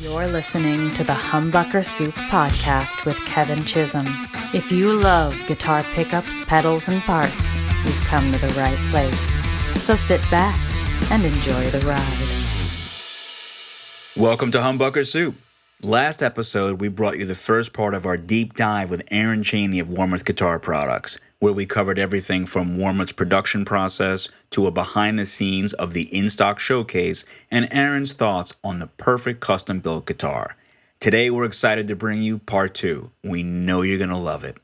You're listening to the Humbucker Soup podcast with Kevin Chisholm. If you love guitar pickups, pedals, and parts, you've come to the right place. So sit back and enjoy the ride. Welcome to Humbucker Soup. Last episode, we brought you the first part of our deep dive with Aaron Cheney of Warmoth Guitar Products, where we covered everything from Warmoth's production process to a behind-the-scenes of the in-stock showcase and Aaron's thoughts on the perfect custom-built guitar. Today, we're excited to bring you part 2. We know you're going to love it.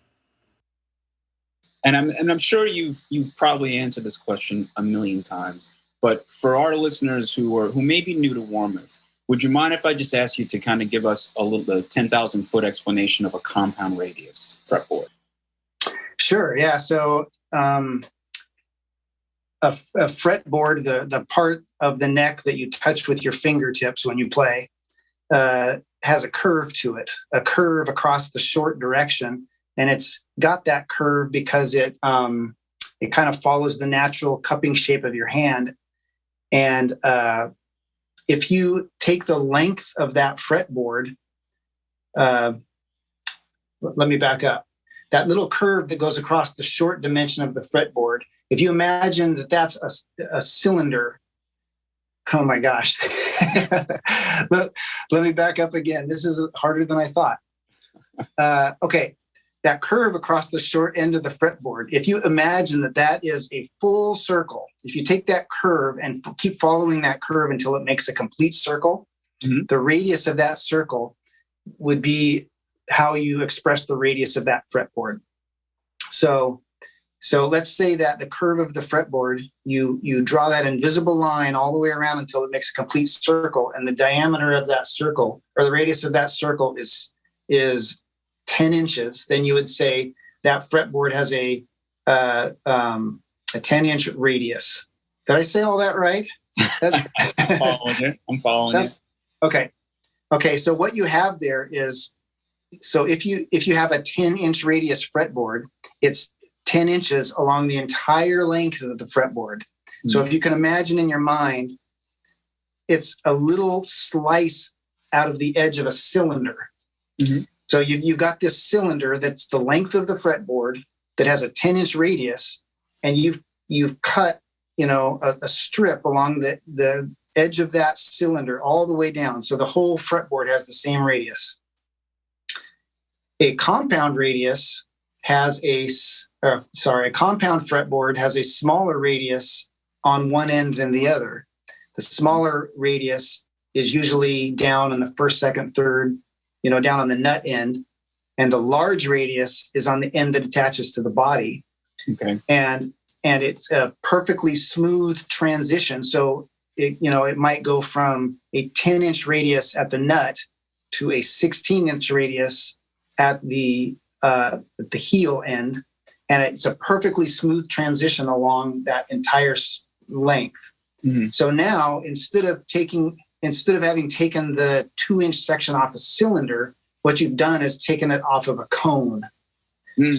And I'm sure you've probably answered this question a million times, but for our listeners who may be new to Warmoth, would you mind if I just ask you to kind of give us the 10,000-foot explanation of a compound radius fretboard? Sure. Yeah. So a fretboard, the part of the neck that you touch with your fingertips when you play, has a curve to it, a curve across the short direction, and it's got that curve because it kind of follows the natural cupping shape of your hand, and if you take the length of that fretboard, let me back up. That little curve that goes across the short dimension of the fretboard, if you imagine that that's a cylinder, oh my gosh. let me back up again. This is harder than I thought. Okay, that curve across the short end of the fretboard, if you imagine that is a full circle, if you take that curve and keep following that curve until it makes a complete circle, the radius of that circle would be how you express the radius of that fretboard. So let's say that the curve of the fretboard, you draw that invisible line all the way around until it makes a complete circle, and the diameter of that circle, or the radius of that circle, is 10 inches. Then you would say that fretboard has a 10-inch radius. Did I say all that right? I'm following it. Okay. So what you have there is, so if you have a 10-inch radius fretboard, it's 10 inches along the entire length of the fretboard. Mm-hmm. So if you can imagine in your mind, it's a little slice out of the edge of a cylinder. Mm-hmm. So you've got this cylinder that's the length of the fretboard that has a 10-inch radius, and you've cut a strip along the edge of that cylinder all the way down. So the whole fretboard has the same radius. A compound fretboard has a smaller radius on one end than the other. The smaller radius is usually down in the first, second, third, down on the nut end, and the large radius is on the end that attaches to the body. Okay. And it's a perfectly smooth transition. So it might go from a 10-inch radius at the nut to a 16-inch radius at the heel end, and it's a perfectly smooth transition along that entire length. Mm-hmm. So now, instead of having taken the 2-inch section off a cylinder, what you've done is taken it off of a cone. Mm.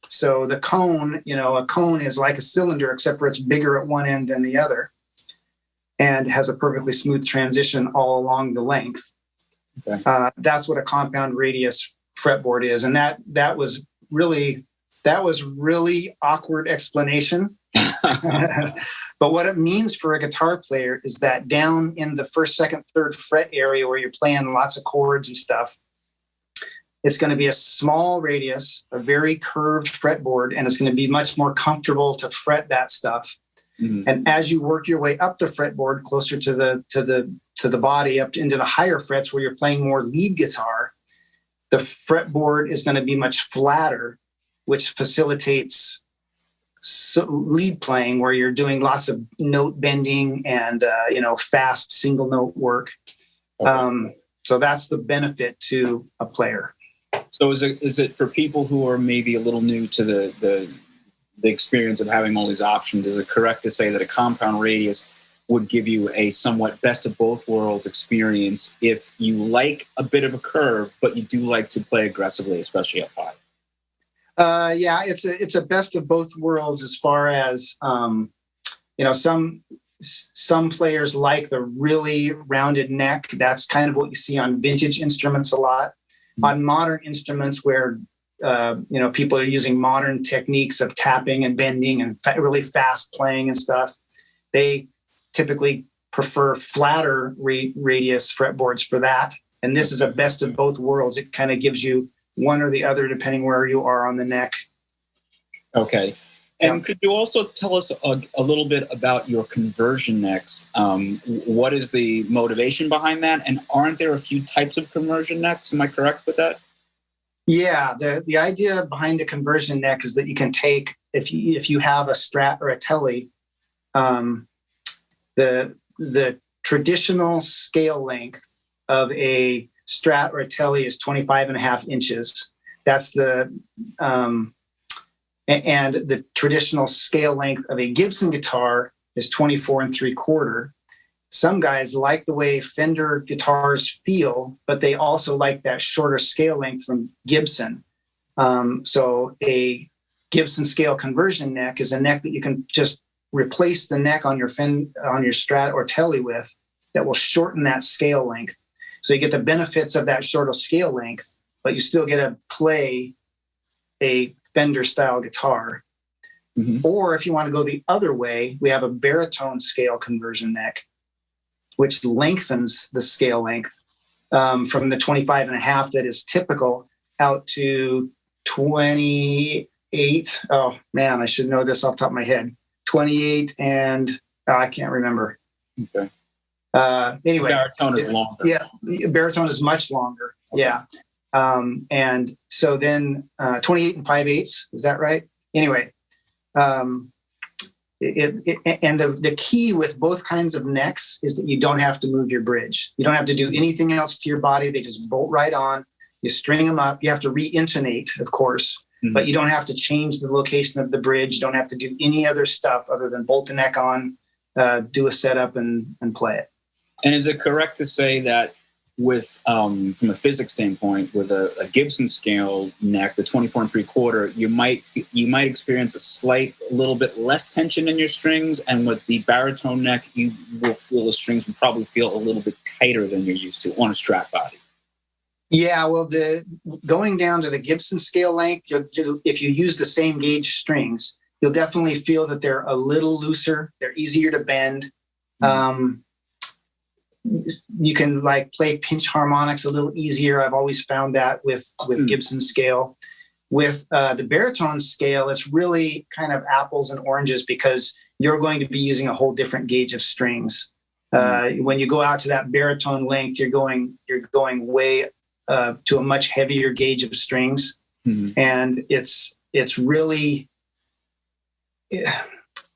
So the cone, a cone is like a cylinder, except for it's bigger at one end than the other, and has a perfectly smooth transition all along the length. Okay. That's what a compound radius fretboard is, and that was really awkward explanation. But what it means for a guitar player is that down in the first, second, third fret area where you're playing lots of chords and stuff, it's going to be a small radius, a very curved fretboard, and it's going to be much more comfortable to fret that stuff. Mm-hmm. And as you work your way up the fretboard closer to the body, up into the higher frets where you're playing more lead guitar, the fretboard is going to be much flatter, which facilitates lead playing, where you're doing lots of note bending and fast single note work. Okay. So that's the benefit to a player. So is it for people who are maybe a little new to the experience of having all these options? Is it correct to say that a compound radius would give you a somewhat best of both worlds experience if you like a bit of a curve, but you do like to play aggressively, especially up high? Yeah, it's a best of both worlds as far as some some players like the really rounded neck. That's kind of what you see on vintage instruments a lot. On modern instruments where people are using modern techniques of tapping and bending and really fast playing and stuff, they typically prefer flatter radius fretboards for that. And this is a best of both worlds. It kind of gives you one or the other depending where you are on the neck. Okay. And could you also tell us a little bit about your conversion necks? What is the motivation behind that? And aren't there a few types of conversion necks? Am I correct with that? Yeah, the idea behind a conversion neck is that you can take, if you have a Strat or a Tele, the traditional scale length of a Strat or a Tele is 25.5 inches. That's and the traditional scale length of a Gibson guitar is 24.75. Some guys like the way Fender guitars feel, but they also like that shorter scale length from Gibson. So a Gibson scale conversion neck is a neck that you can just replace the neck on your Strat or Tele with that will shorten that scale length. So you get the benefits of that shorter scale length, but you still get to play a Fender style guitar. Mm-hmm. Or if you want to go the other way, we have a baritone scale conversion neck, which lengthens the scale length from the 25.5 that is typical out to 28. Oh man, I should know this off the top of my head. 28 and I can't remember. Okay. Anyway, baritone is longer. Yeah, baritone is much longer. Okay. Yeah. And so then 28 and 5/8, is that right? Anyway, and the key with both kinds of necks is that you don't have to move your bridge. You don't have to do anything else to your body. They just bolt right on. You string them up. You have to re-intonate, of course, but you don't have to change the location of the bridge. You don't have to do any other stuff other than bolt the neck on, do a setup and play it. And is it correct to say that with, from a physics standpoint, with a Gibson scale neck, the 24.75, you might experience a little bit less tension in your strings, and with the baritone neck, you will feel the strings will probably feel a little bit tighter than you're used to on a Strat body. Yeah, well, going down to the Gibson scale length, if you use the same gauge strings, you'll definitely feel that they're a little looser. They're easier to bend. You can play pinch harmonics a little easier. I've always found that with Gibson scale. With the baritone scale, it's really kind of apples and oranges because you're going to be using a whole different gauge of strings. When you go out to that baritone length, you're going way to a much heavier gauge of strings, and it's really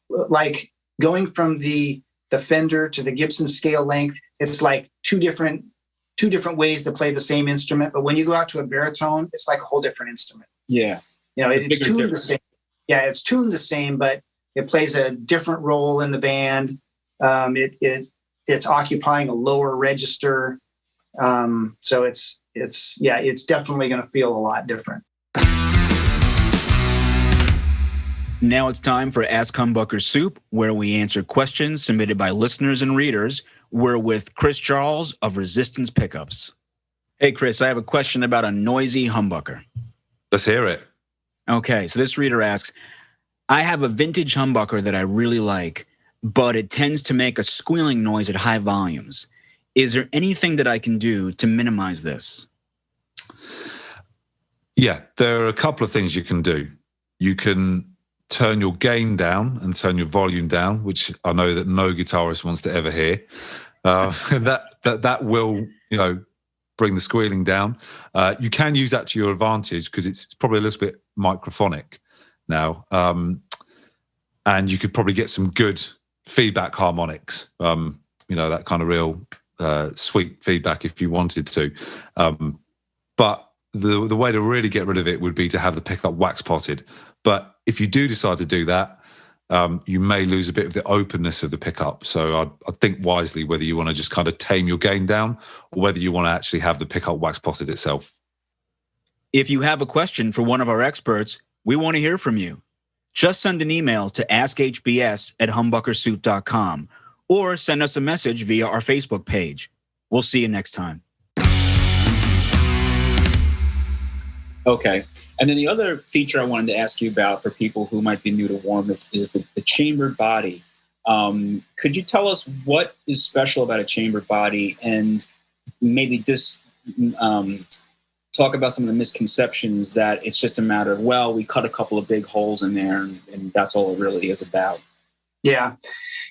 like going from the Fender to the Gibson scale length. It's like two different ways to play the same instrument. But when you go out to a baritone, it's like a whole different instrument. Yeah. It's tuned the same. Yeah, it's tuned the same, but it plays a different role in the band. It's occupying a lower register. So it's definitely going to feel a lot different. Now it's time for Ask Humbucker Soup, where we answer questions submitted by listeners and readers. We're with Chris Charles of Resistance Pickups. Hey, Chris, I have a question about a noisy humbucker. Let's hear it. Okay, so this reader asks, I have a vintage humbucker that I really like, but it tends to make a squealing noise at high volumes. Is there anything that I can do to minimize this? Yeah, there are a couple of things you can do. You can turn your gain down and turn your volume down, which I know that no guitarist wants to ever hear. That will, bring the squealing down. You can use that to your advantage because it's probably a little bit microphonic now, and you could probably get some good feedback harmonics. That kind of real sweet feedback if you wanted to. But the way to really get rid of it would be to have the pickup wax potted. But if you do decide to do that, you may lose a bit of the openness of the pickup. So I'd think wisely whether you want to just kind of tame your gain down or whether you want to actually have the pickup wax potted itself. If you have a question for one of our experts, we want to hear from you. Just send an email to askhbs@humbuckersoup.com or send us a message via our Facebook page. We'll see you next time. Okay. And then the other feature I wanted to ask you about for people who might be new to Warmoth is the chambered body. Could you tell us what is special about a chambered body, and maybe just talk about some of the misconceptions that it's just a matter of, well, we cut a couple of big holes in there and that's all it really is about? Yeah.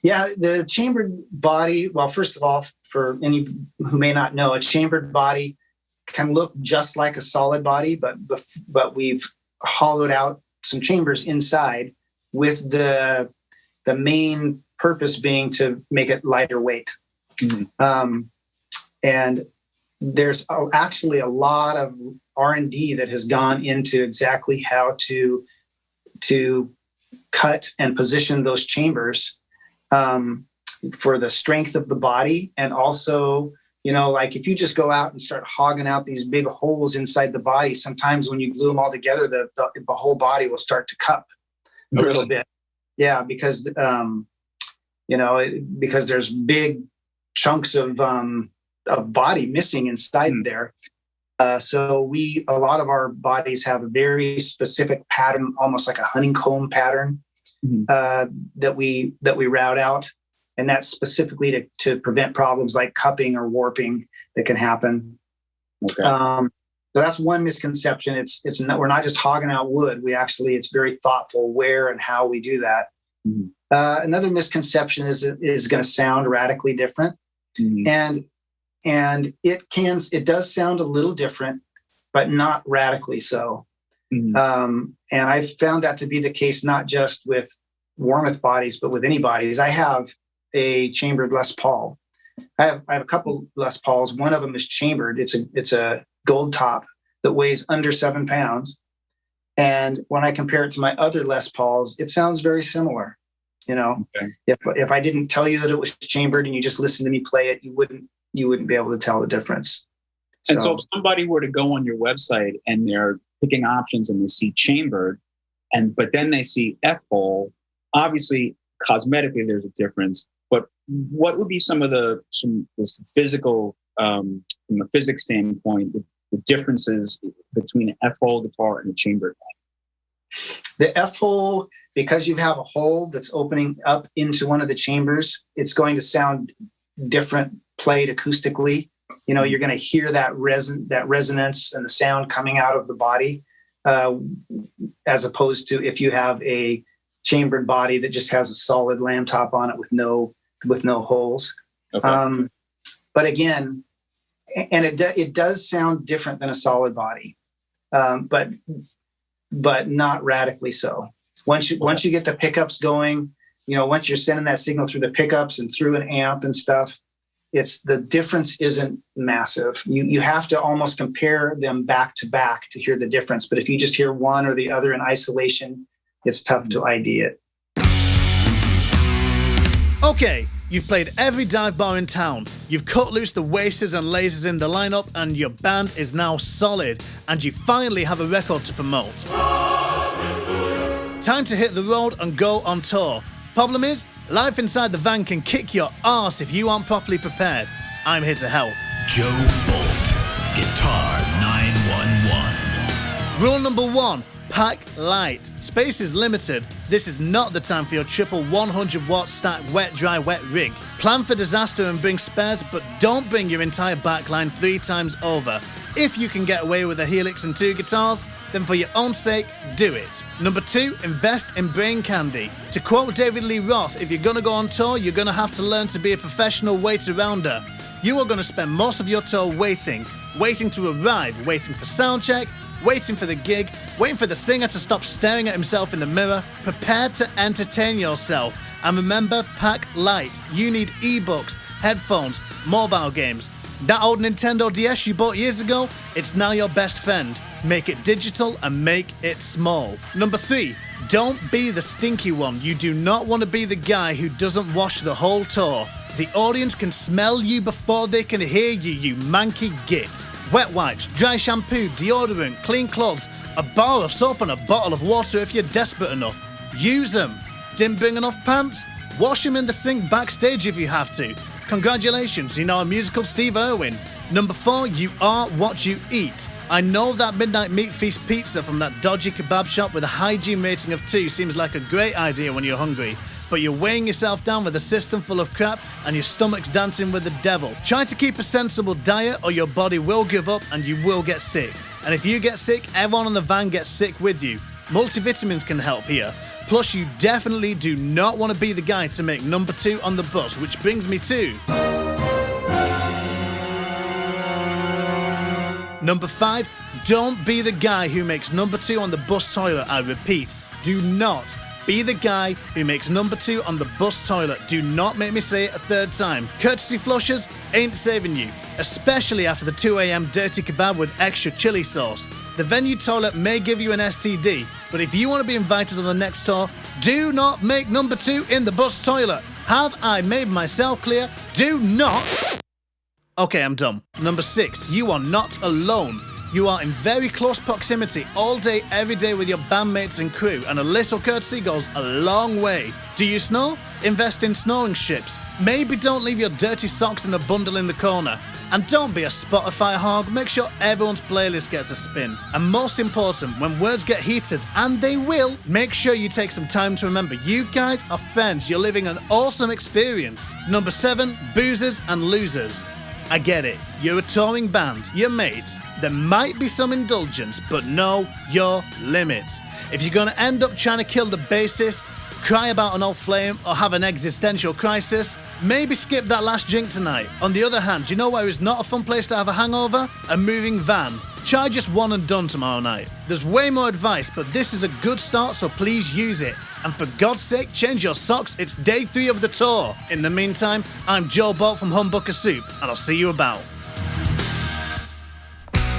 The chambered body, well, first of all, for any who may not know, a chambered body can look just like a solid body, but we've hollowed out some chambers inside with the main purpose being to make it lighter weight. Mm-hmm. And there's actually a lot of R&D that has gone into exactly how to cut and position those chambers for the strength of the body. And also, like if you just go out and start hogging out these big holes inside the body, sometimes when you glue them all together, the whole body will start to cup a little bit. Yeah, because because there's big chunks of body missing inside there. So a lot of our bodies have a very specific pattern, almost like a honeycomb pattern, that we route out. And that's specifically to prevent problems like cupping or warping that can happen. Okay. So that's one misconception. It's not, we're not just hogging out wood. It's very thoughtful where and how we do that. Mm-hmm. Another misconception is going to sound radically different. Mm-hmm. And it does sound a little different, but not radically so. Mm-hmm. And I found that to be the case, not just with Warmoth bodies, but with any bodies. I have a chambered Les Paul. I have a couple Les Pauls. One of them is chambered. It's a gold top that weighs under 7 pounds. And when I compare it to my other Les Pauls, it sounds very similar. Okay. If I didn't tell you that it was chambered and you just listened to me play it, you wouldn't be able to tell the difference. And so if somebody were to go on your website and they're picking options and they see chambered, but then they see F-hole, obviously cosmetically there's a difference. But what would be some physical, from a physics standpoint, the differences between an F-hole guitar and a chambered one? The F-hole, because you have a hole that's opening up into one of the chambers, it's going to sound different played acoustically. You're going to hear that resonance and the sound coming out of the body, as opposed to if you have a chambered body that just has a solid lamb top on it with no holes. Okay. But again, and it does sound different than a solid body, but not radically so. Once you get the pickups going, once you're sending that signal through the pickups and through an amp and stuff, the difference isn't massive. You have to almost compare them back to back to hear the difference. But if you just hear one or the other in isolation, it's tough to ID it. Okay, you've played every dive bar in town. You've cut loose the wasters and lasers in the lineup, and your band is now solid, and you finally have a record to promote. Time to hit the road and go on tour. Problem is, life inside the van can kick your arse if you aren't properly prepared. I'm here to help. Joe Boult, Guitar 911. Rule number 1, pack light. Space is limited. This is not the time for your triple 100-watt stack wet, dry, wet rig. Plan for disaster and bring spares, but don't bring your entire backline 3 times over. If you can get away with a Helix and 2 guitars, then for your own sake, do it. Number 2, invest in brain candy. To quote David Lee Roth, if you're gonna go on tour, you're gonna have to learn to be a professional wait-arounder. You are gonna spend most of your tour waiting to arrive, waiting for sound check, waiting for the gig, waiting for the singer to stop staring at himself in the mirror, prepared to entertain yourself. And remember, pack light. You need ebooks, headphones, mobile games. That old Nintendo DS you bought years ago, it's now your best friend. Make it digital and make it small. Number 3, don't be the stinky one. You do not want to be the guy who doesn't wash the whole tour. The audience can smell you before they can hear you, you manky git. Wet wipes, dry shampoo, deodorant, clean clothes, a bar of soap and a bottle of water if you're desperate enough. Use them. Didn't bring enough pants? Wash them in the sink backstage if you have to. Congratulations, you're now a musical Steve Irwin. Number 4, you are what you eat. I know that Midnight Meat Feast pizza from that dodgy kebab shop with a hygiene rating of 2 seems like a great idea when you're hungry, but you're weighing yourself down with a system full of crap and your stomach's dancing with the devil. Try to keep a sensible diet or your body will give up and you will get sick. And if you get sick, everyone in the van gets sick with you. Multivitamins can help here. Plus, you definitely do not want to be the guy to make number 2 on the bus, which brings me to... Number 5, don't be the guy who makes number 2 on the bus toilet. I repeat, do not be the guy who makes number 2 on the bus toilet. Do not make me say it a third time. Courtesy flushers ain't saving you, especially after the 2 a.m. dirty kebab with extra chili sauce. The venue toilet may give you an STD, but if you want to be invited on the next tour, do not make number 2 in the bus toilet. Have I made myself clear? Do not... Okay, I'm done. Number 6, you are not alone. You are in very close proximity all day, every day with your bandmates and crew, and a little courtesy goes a long way. Do you snore? Invest in snoring strips. Maybe don't leave your dirty socks in a bundle in the corner. And don't be a Spotify hog, make sure everyone's playlist gets a spin. And most important, when words get heated, and they will, make sure you take some time to remember you guys are friends, you're living an awesome experience. Number 7, boozers and losers. I get it, you're a touring band, you're mates, there might be some indulgence, but know your limits. If you're gonna end up trying to kill the bassist, cry about an old flame, or have an existential crisis, maybe skip that last drink tonight. On the other hand, do you know where is not a fun place to have a hangover? A moving van. Try just one and done tomorrow night. There's way more advice, but this is a good start, so please use it. And for God's sake, change your socks, it's day 3 of the tour. In the meantime, I'm Joe Boult from Humbucker Soup, and I'll see you about.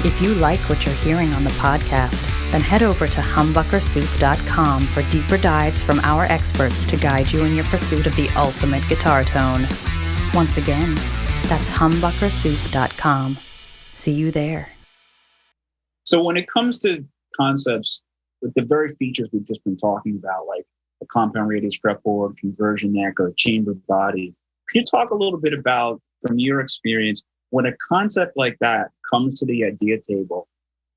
If you like what you're hearing on the podcast, then head over to humbuckersoup.com for deeper dives from our experts to guide you in your pursuit of the ultimate guitar tone. Once again, that's humbuckersoup.com. See you there. So when it comes to concepts, the very features we've just been talking about, like a compound radius fretboard, conversion neck, or chamber body, could you talk a little bit about, from your experience, when a concept like that comes to the idea table,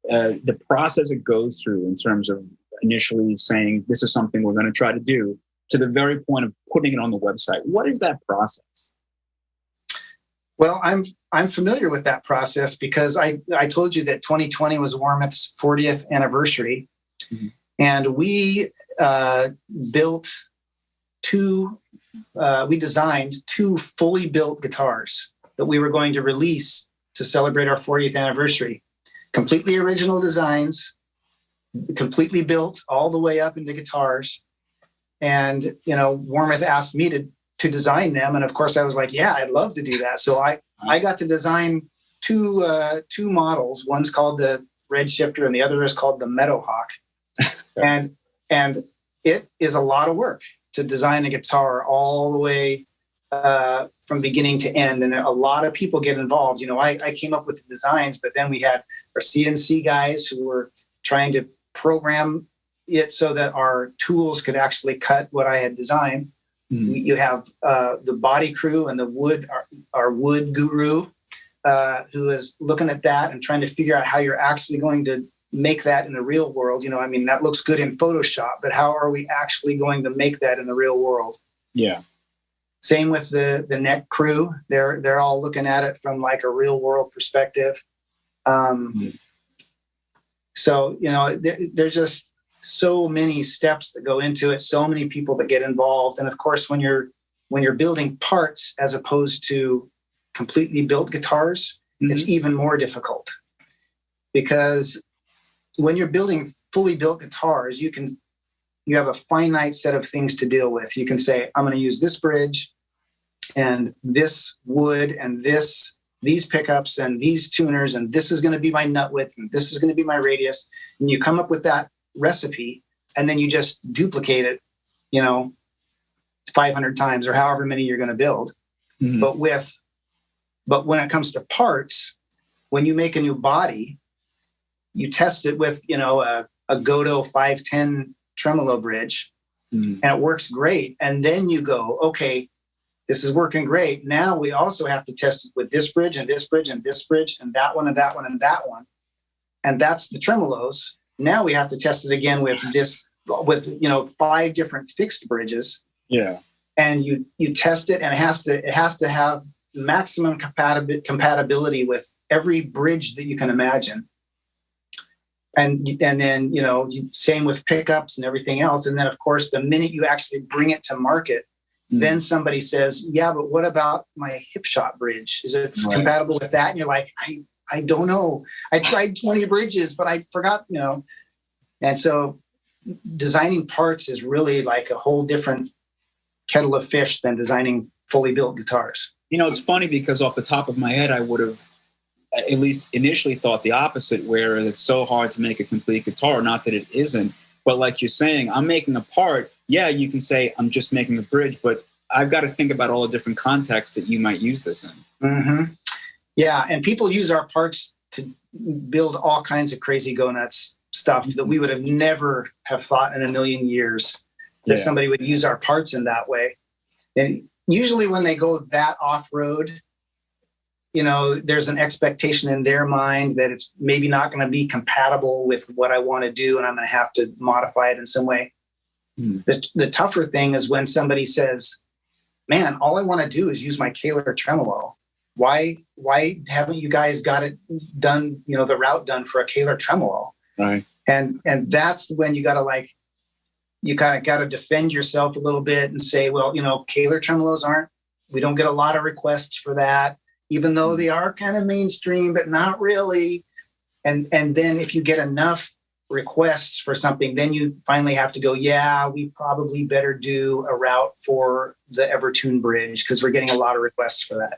the process it goes through in terms of initially saying, this is something we're going to try to do, to the very point of putting it on the website? What is that process? Well, I'm familiar with that process because I told you that 2020 was Warmoth's 40th anniversary. Mm-hmm. And we designed 2 fully built guitars that we were going to release to celebrate our 40th anniversary. Completely original designs, completely built all the way up into guitars. And, Warmoth asked me to design them. And of course I was like, yeah, I'd love to do that. So I got to design two models. One's called the Red Shifter and the other is called the Meadowhawk. and it is a lot of work to design a guitar all the way from beginning to end. And a lot of people get involved. I came up with the designs, but then we had our CNC guys who were trying to program it so that our tools could actually cut what I had designed. Mm-hmm. You have the body crew and the wood, our wood guru, who is looking at that and trying to figure out how you're actually going to make that in the real world. That looks good in Photoshop, but how are we actually going to make that in the real world? Yeah. Same with the neck crew. They're all looking at it from like a real world perspective. So, there's just so many steps that go into it, so many people that get involved. And of course, when you're building parts as opposed to completely built guitars, mm-hmm. It's even more difficult, because when you're building fully built guitars, you have a finite set of things to deal with. You can say, I'm going to use this bridge and this wood and these pickups and these tuners, and this is going to be my nut width and this is going to be my radius. And you come up with that recipe and then you just duplicate it, 500 times or however many you're going to build. Mm-hmm. But when it comes to parts, when you make a new body, you test it with, a Godot 510 tremolo bridge, and it works great. And then you go, okay, this is working great. Now we also have to test it with this bridge and this bridge and this bridge and that one and that one and that one. And that's the tremolos. Now we have to test it again with 5 different fixed bridges. Yeah. And you test it, and it has to have maximum compatibility with every bridge that you can imagine. And then, same with pickups and everything else. And then, of course, the minute you actually bring it to market, then somebody says, yeah, but what about my hip shot bridge? Is it compatible with that? And you're like, I don't know. I tried 20 bridges, but I forgot, And so designing parts is really like a whole different kettle of fish than designing fully built guitars. It's funny because off the top of my head, I would have at least initially thought the opposite, where it's so hard to make a complete guitar. Not that it isn't, but like you're saying, I'm making a part. Yeah, you can say I'm just making the bridge, but I've got to think about all the different contexts that you might use this in. Mm-hmm. Yeah, and people use our parts to build all kinds of crazy go-nuts stuff that we would have never have thought in a million years that somebody would use our parts in that way. And usually when they go that off-road, there's an expectation in their mind that it's maybe not going to be compatible with what I want to do, and I'm going to have to modify it in some way. The tougher thing is when somebody says, man, all I want to do is use my Kahler tremolo. Why haven't you guys got it done, the route done for a Kahler tremolo? Right. And that's when you got to you kind of got to defend yourself a little bit and say, well, Kahler tremolos we don't get a lot of requests for that, even though they are kind of mainstream, but not really. And then if you get enough requests for something, then you finally have to go, yeah, we probably better do a route for the Evertune bridge because we're getting a lot of requests for that,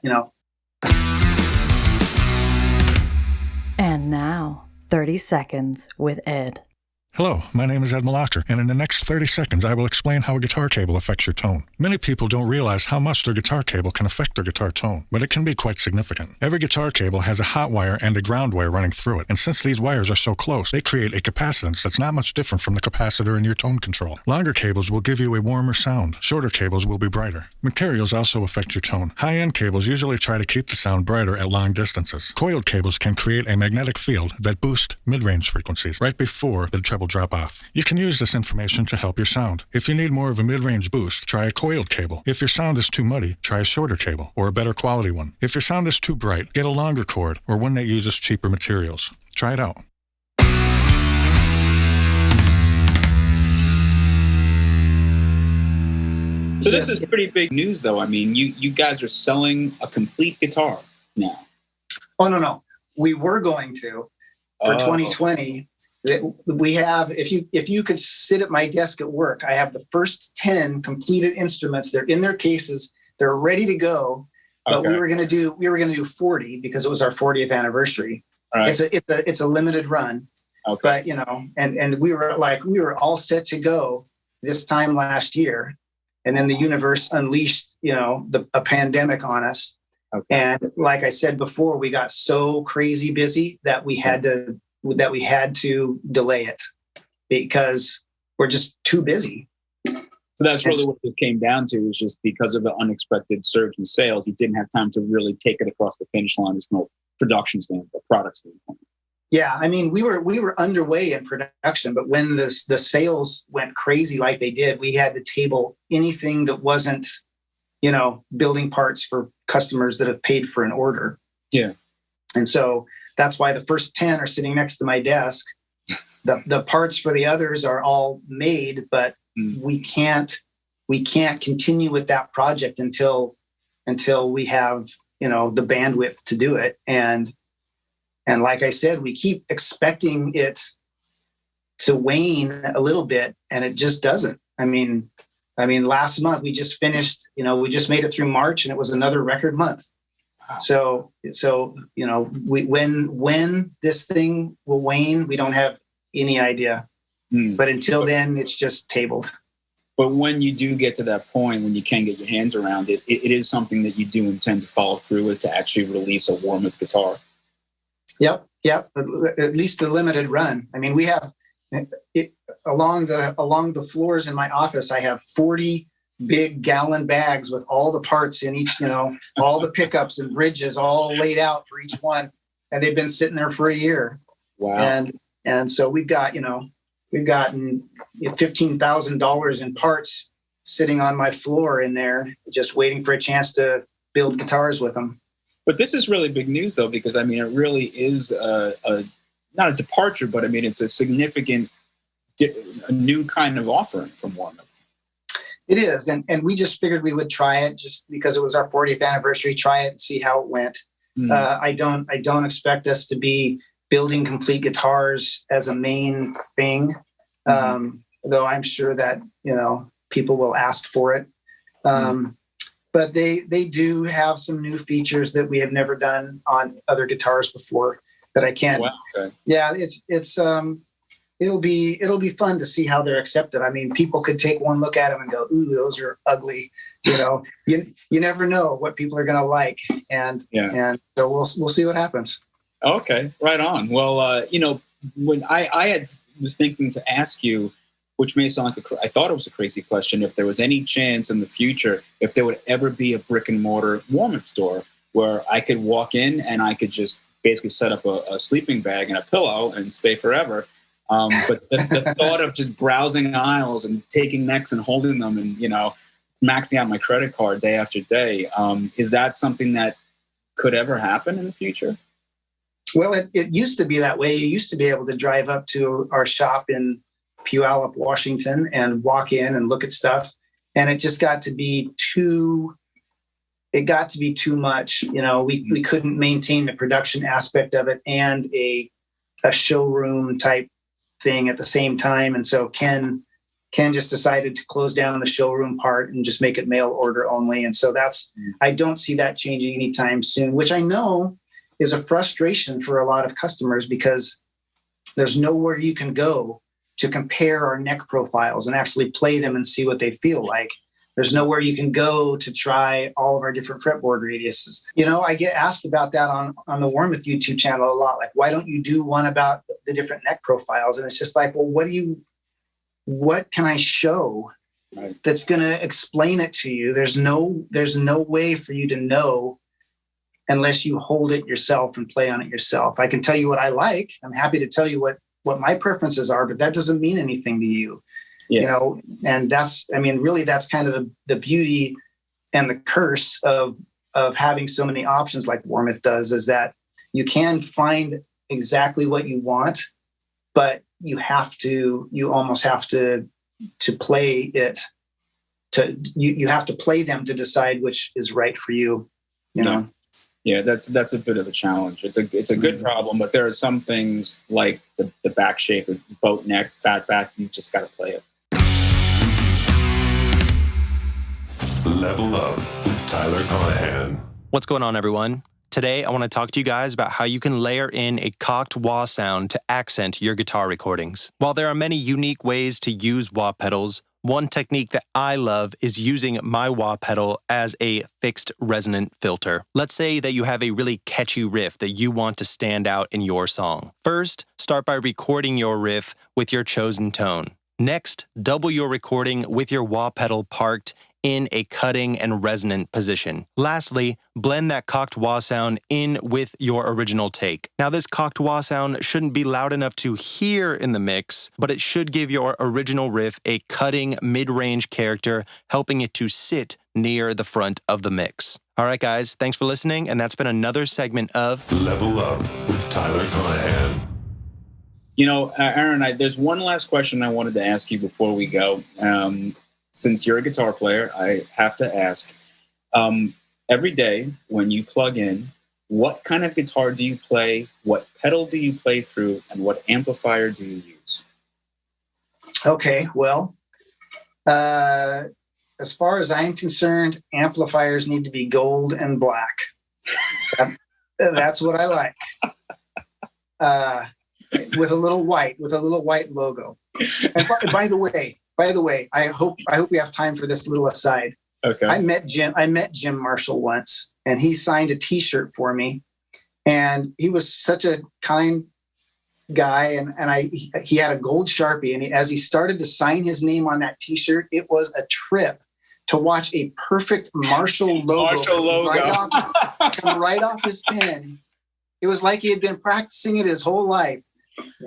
And now, 30 Seconds with Ed. Hello, my name is Ed Malaker, and in the next 30 seconds, I will explain how a guitar cable affects your tone. Many people don't realize how much their guitar cable can affect their guitar tone, but it can be quite significant. Every guitar cable has a hot wire and a ground wire running through it, and since these wires are so close, they create a capacitance that's not much different from the capacitor in your tone control. Longer cables will give you a warmer sound. Shorter cables will be brighter. Materials also affect your tone. High-end cables usually try to keep the sound brighter at long distances. Coiled cables can create a magnetic field that boosts mid-range frequencies right before the treble drop off. You can use this information to help your sound. If you need more of a mid-range boost, try a coiled cable. If your sound is too muddy, try a shorter cable or a better quality one. If your sound is too bright, get a longer cord or one that uses cheaper materials. Try it out. So this is pretty big news, though. I mean, you guys are selling a complete guitar now. Oh, no. We were going to for 2020. We have, if you could sit at my desk at work, I have the first 10 completed instruments. They're in their cases. They're ready to go. But Okay. we were going to do 40 because it was our 40th anniversary. All right. It's a limited run. Okay. But and we were all set to go this time last year, and then the universe unleashed a pandemic on us. Okay. And like I said before, we got so crazy busy that we had to delay it because we're just too busy. So that's really what it came down to, is just because of the unexpected surge in sales, you didn't have time to really take it across the finish line as from a production standpoint, product standpoint. Yeah, I mean, we were underway in production, but when the sales went crazy like they did, we had to table anything that wasn't, building parts for customers that have paid for an order. Yeah. And so that's why the first 10 are sitting next to my desk. The parts for the others are all made, but we can't continue with that project until we have, the bandwidth to do it. And like I said, we keep expecting it to wane a little bit, and it just doesn't. I mean, last month we just finished, we just made it through March, and it was another record month. So when this thing will wane, we don't have any idea. But until then, it's just tabled. But when you do get to that point, when you can get your hands around it, it is something that you do intend to follow through with, to actually release a Warmoth guitar. Yep. At least a limited run. I mean, we have along the floors in my office, I have 40 big gallon bags with all the parts in each, all the pickups and bridges all laid out for each one. And they've been sitting there for a year. Wow. And so we've gotten $15,000 in parts sitting on my floor in there, just waiting for a chance to build guitars with them. But this is really big news, though, because it really is not a departure, but it's a significant, a new kind of offering from Warmoth. It is, and we just figured we would try it just because it was our 40th anniversary. Try it and see how it went. I don't expect us to be building complete guitars as a main thing, though I'm sure that people will ask for it. But they do have some new features that we have never done on other guitars before that I can't. Wow, okay. Yeah, it'll be fun to see how they're accepted. People could take one look at them and go, "Ooh, those are ugly." You never know what people are going to like, and so we'll see what happens. Okay, right on. Well, when I was thinking to ask you, which may sound like I thought it was a crazy question, if there was any chance in the future, if there would ever be a brick and mortar Warmoth store where I could walk in and I could just basically set up a sleeping bag and a pillow and stay forever. But the thought of just browsing aisles and taking necks and holding them and, maxing out my credit card day after day, is that something that could ever happen in the future? Well, it used to be that way. You used to be able to drive up to our shop in Puyallup, Washington, and walk in and look at stuff. And it just got to be too much. We couldn't maintain the production aspect of it and a showroom type thing at the same time. And so Ken just decided to close down the showroom part and just make it mail order only. And so I don't see that changing anytime soon, which I know is a frustration for a lot of customers because there's nowhere you can go to compare our neck profiles and actually play them and see what they feel like. There's nowhere you can go to try all of our different fretboard radiuses. I get asked about that on the Warmoth YouTube channel a lot. Like, why don't you do one about the different neck profiles? And it's just like, well, what can I show that's going to explain it to you? There's no way for you to know unless you hold it yourself and play on it yourself. I can tell you what I like. I'm happy to tell you what my preferences are, but that doesn't mean anything to you. Yes. And that's kind of the beauty and the curse of having so many options like Warmoth does, is that you can find exactly what you want, but you almost have to play it you have to play them to decide which is right for you, know? Yeah, that's a bit of a challenge. It's a good problem, but there are some things like the back shape, boat neck, fat back, you just got to play it. Level Up with Tyler Connaghan. What's going on, everyone? Today, I want to talk to you guys about how you can layer in a cocked wah sound to accent your guitar recordings. While there are many unique ways to use wah pedals, one technique that I love is using my wah pedal as a fixed resonant filter. Let's say that you have a really catchy riff that you want to stand out in your song. First, start by recording your riff with your chosen tone. Next, double your recording with your wah pedal parked in a cutting and resonant position. Lastly, blend that cocked wah sound in with your original take. Now, this cocked wah sound shouldn't be loud enough to hear in the mix, but it should give your original riff a cutting mid-range character, helping it to sit near the front of the mix. All right, guys, thanks for listening, and that's been another segment of Level Up with Tyler Connaghan. Aaron, there's one last question I wanted to ask you before we go. Since you're a guitar player, I have to ask, every day when you plug in, what kind of guitar do you play? What pedal do you play through? And what amplifier do you use? Okay, well, as far as I'm concerned, amplifiers need to be gold and black. That's what I like. With a little white logo. And by the way, I hope we have time for this little aside. Okay. I met Jim Marshall once, and he signed a T-shirt for me. And he was such a kind guy, and he had a gold Sharpie, and as he started to sign his name on that T-shirt, it was a trip to watch a perfect Marshall logo, come right off his pen. It was like he had been practicing it his whole life.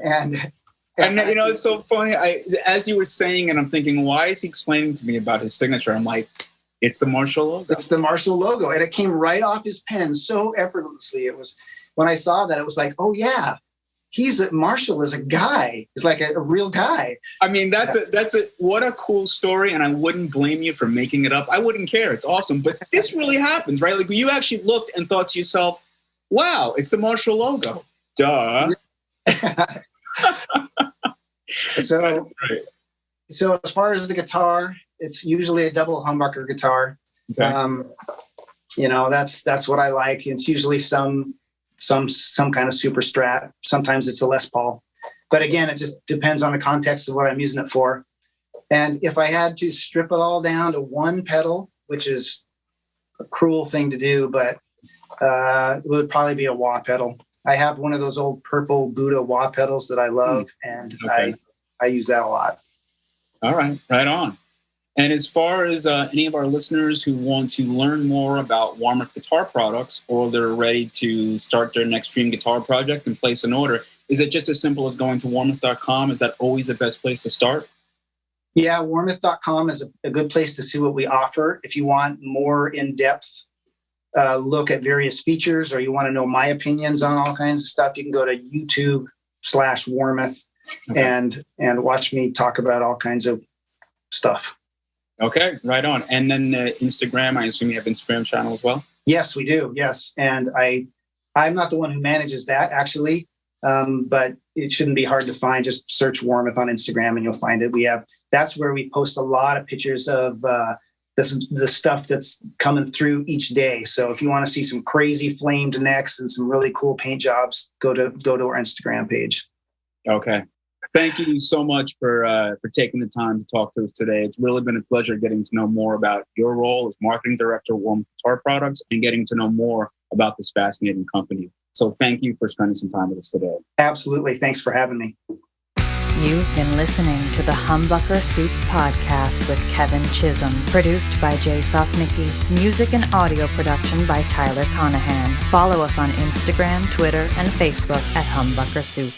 And you know, it's so funny. As you were saying, and I'm thinking, why is he explaining to me about his signature? I'm like, it's the Marshall logo. It's the Marshall logo, and it came right off his pen so effortlessly. It was, when I saw that, it was like, oh yeah, Marshall is a guy. He's like a real guy. I mean, what a cool story, and I wouldn't blame you for making it up. I wouldn't care. It's awesome, but this really happens, right? Like you actually looked and thought to yourself, wow, it's the Marshall logo. Duh. So as far as the guitar, it's usually a double humbucker guitar. Okay. You know, that's what I like. It's usually some kind of super strat. Sometimes it's a Les Paul, but again, it just depends on the context of what I'm using it for. And if I had to strip it all down to one pedal, which is a cruel thing to do, but it would probably be a wah pedal. I have one of those old purple Buddha wah pedals that I love, and I use that a lot. All right, right on. And as far as any of our listeners who want to learn more about Warmoth guitar products, or they're ready to start their next dream guitar project and place an order, is it just as simple as going to warmoth.com? Is that always the best place to start? Yeah, warmoth.com is a good place to see what we offer. If you want more in-depth look at various features, or you want to know my opinions on all kinds of stuff, you can go to YouTube/Warmoth and watch me talk about all kinds of stuff. Okay, right on. And then Instagram, I assume you have Instagram channel as well? Yes, we do. Yes. And I'm not the one who manages that actually, but it shouldn't be hard to find. Just search Warmoth on Instagram and you'll find it. That's where we post a lot of pictures of the stuff that's coming through each day. So if you want to see some crazy flamed necks and some really cool paint jobs, go to our Instagram page. Okay. Thank you so much for taking the time to talk to us today. It's really been a pleasure getting to know more about your role as marketing director of Warmoth Guitar Products and getting to know more about this fascinating company. So thank you for spending some time with us today. Absolutely. Thanks for having me. You've been listening to the Humbucker Soup podcast with Kevin Chisholm, produced by Jay Sosnicki, music and audio production by Tyler Connaghan. Follow us on Instagram, Twitter, and Facebook at Humbucker Soup.